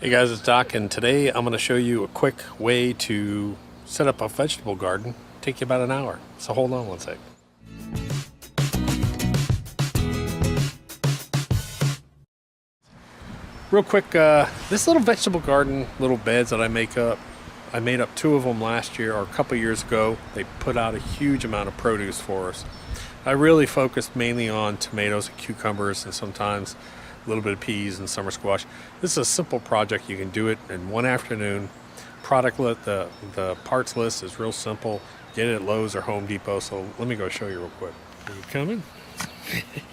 Hey guys, it's Doc, and today I'm going to show you a quick way to set up a vegetable garden. Take you about an hour. So hold on one sec. Real quick, this little vegetable garden, little beds that I make up, I made up 2 of them last year or a couple years ago. They put out a huge amount of produce for us. I really focused mainly on tomatoes and cucumbers and sometimes a little bit of peas and summer squash. This is a simple project. You can do it in one afternoon. The parts list is real simple. Get it at Lowe's or Home Depot. So let me go show you real quick. Are you coming?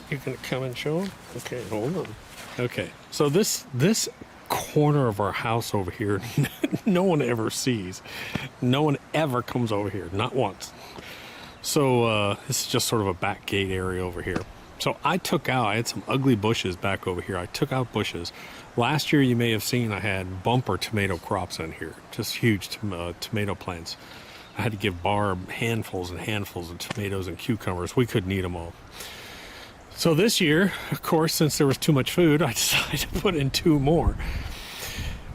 You're gonna come and show them? Okay, hold on. Okay, so this corner of our house over here, no one ever sees. No one ever comes over here, not once. So this is just sort of a back gate area over here. So I had some ugly bushes back over here. I took out bushes. Last year, you may have seen I had bumper tomato crops in here, just huge tomato plants. I had to give Barb handfuls and handfuls of tomatoes and cucumbers. We couldn't eat them all. So this year, of course, since there was too much food, I decided to put in 2 more.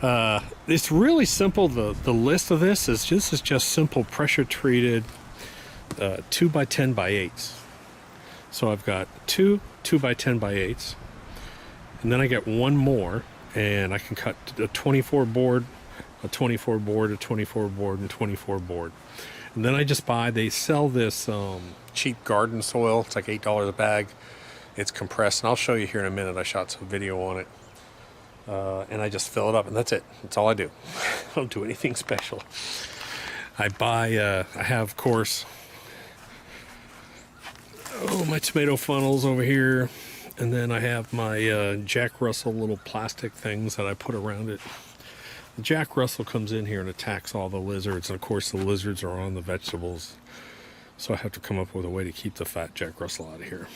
It's really simple. The list of this is just simple pressure treated 2 by 10 by 8s. So I've got 2 by 10 by 8s, and then I get 1 more, and I can cut a 24 board, a 24 board, a 24 board, and 24 board. And then I just they sell this cheap garden soil. It's like $8 a bag. It's compressed, and I'll show you here in a minute. I shot some video on it, and I just fill it up, and that's it. That's all I do. I don't do anything special. I have, of course, my tomato funnels over here, and then I have my Jack Russell little plastic things that I put around it. The Jack Russell comes in here and attacks all the lizards, and of course the lizards are on the vegetables, so I have to come up with a way to keep the fat Jack Russell out of here.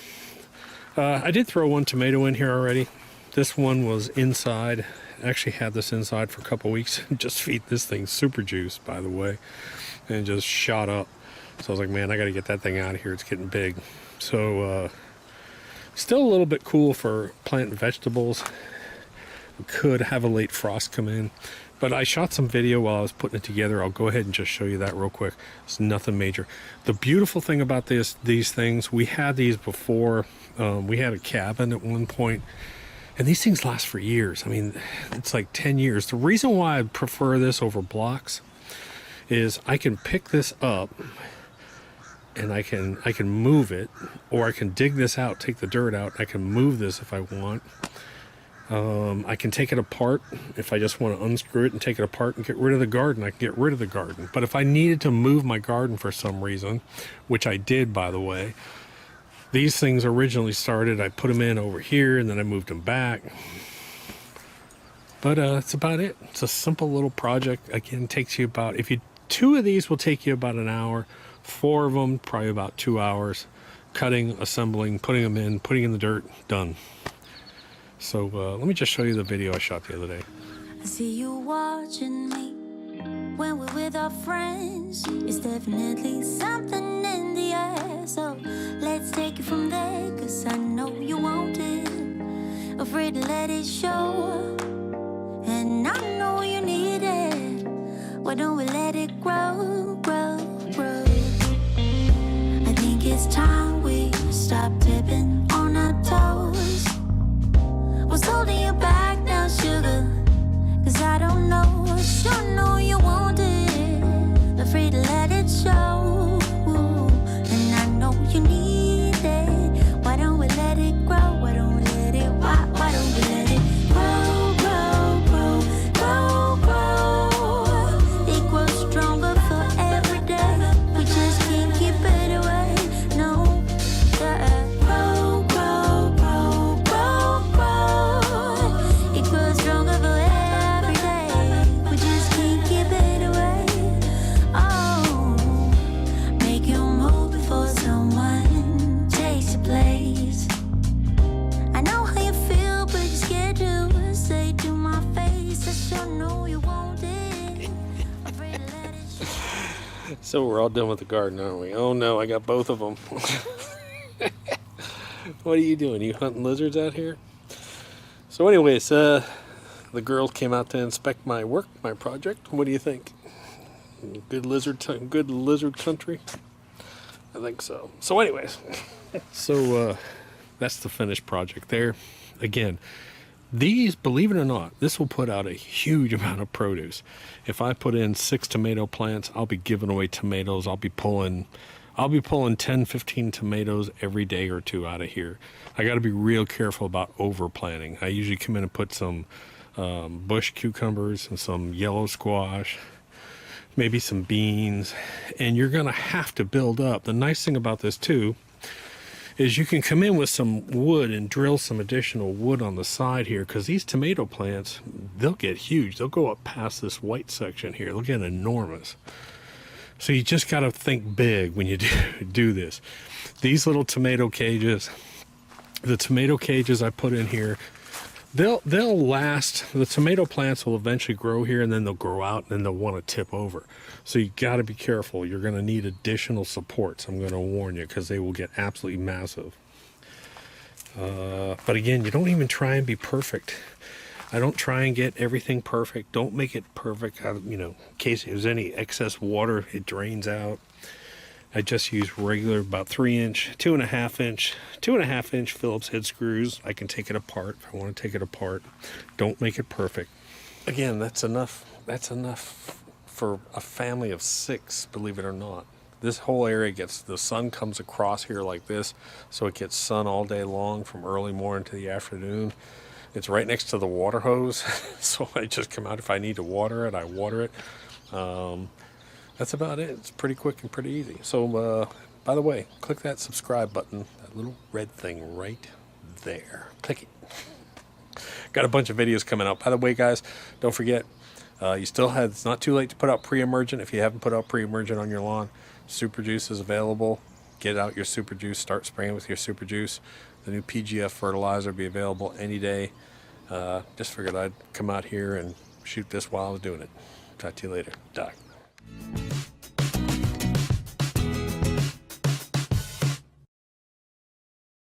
I did throw 1 tomato in here already. This one was inside. I actually had this inside for a couple weeks. Just feed this thing super juice, by the way, and it just shot up. So I was like, man, I got to get that thing out of here. It's getting big. So still a little bit cool for planting vegetables. We could have a late frost come in, but I shot some video while I was putting it together. I'll go ahead and just show you that real quick. It's nothing major. The beautiful thing about these things, we had these before. We had a cabin at one point, and these things last for years. I mean, it's like 10 years. The reason why I prefer this over blocks is I can pick this up and I can move it, or I can dig this out, take the dirt out. I can move this if I want. I can take it apart if I just want to unscrew it and take it apart and get rid of the garden. I can get rid of the garden. But if I needed to move my garden for some reason, which I did, by the way, these things originally started, I put them in over here and then I moved them back. But that's about it. It's a simple little project. Again, it takes you about, 2 of these will take you about an hour. 4 of them, probably about 2 hours. Cutting, assembling, putting them in, putting in the dirt, done. So let me just show you the video I shot the other day. I see you watching me when we're with our friends. It's definitely something in the air. So let's take it from there, 'cause I know you want it. Afraid to let it show, and I know you need it. Why don't we let it grow, grow, grow? I think it's time we stop tipping on our toes. What's holding you back now, sugar? 'Cause I don't know, I sure know you want it. Afraid to let it show, and I know you need it. Why don't we let it grow? Why don't we let it, why don't we let it grow, grow, grow, grow, grow? It grows stronger for every day. We just can't keep it away, no. Grow, grow, grow, grow, grow. It grows stronger for every day. We just can't keep it away. Oh, make you move before someone takes your place. I know how you feel, but you're scared to say to my face. I sure know you want it. Afraid to let it show. So we're all done with the garden, aren't we? Oh no, I got both of them. What are you doing? You hunting lizards out here? So anyways, the girls came out to inspect my work, my project. What do you think? Good lizard country? I think so. So anyways, so that's the finished project there. Again, these, believe it or not, this will put out a huge amount of produce. If I put in 6 tomato plants, I'll be giving away tomatoes. I'll be pulling 10, 15 tomatoes every day or two out of here. I got to be real careful about over planting. I usually come in and put some bush cucumbers and some yellow squash, maybe some beans, and you're going to have to build up. The nice thing about this too is you can come in with some wood and drill some additional wood on the side here, because these tomato plants, they'll get huge. They'll go up past this white section here. They'll get enormous. So you just got to think big when you do this. These little tomato cages, the tomato cages I put in here, they'll last. The tomato plants will eventually grow here, and then they'll grow out, and then they'll want to tip over. So you got to be careful. You're going to need additional supports. I'm going to warn you, because they will get absolutely massive. But again, you don't even try and be perfect. I don't try and get everything perfect. Don't make it perfect. In case there's any excess water, it drains out. I just use regular, about 3-inch, 2.5-inch Phillips head screws. I can take it apart if I want to take it apart. Don't make it perfect. Again, that's enough. That's enough for a family of 6, believe it or not. This whole area the sun comes across here like this, so it gets sun all day long from early morning to the afternoon. It's right next to the water hose, so I just come out. If I need to water it, I water it. That's about it. It's pretty quick and pretty easy. So, by the way, click that subscribe button, that little red thing right there. Click it. Got a bunch of videos coming out. By the way, guys, don't forget, it's not too late to put out pre-emergent. If you haven't put out pre-emergent on your lawn, Super Juice is available. Get out your Super Juice. Start spraying with your Super Juice. The new PGF fertilizer will be available any day. Just figured I'd come out here and shoot this while I was doing it. Talk to you later. Doc.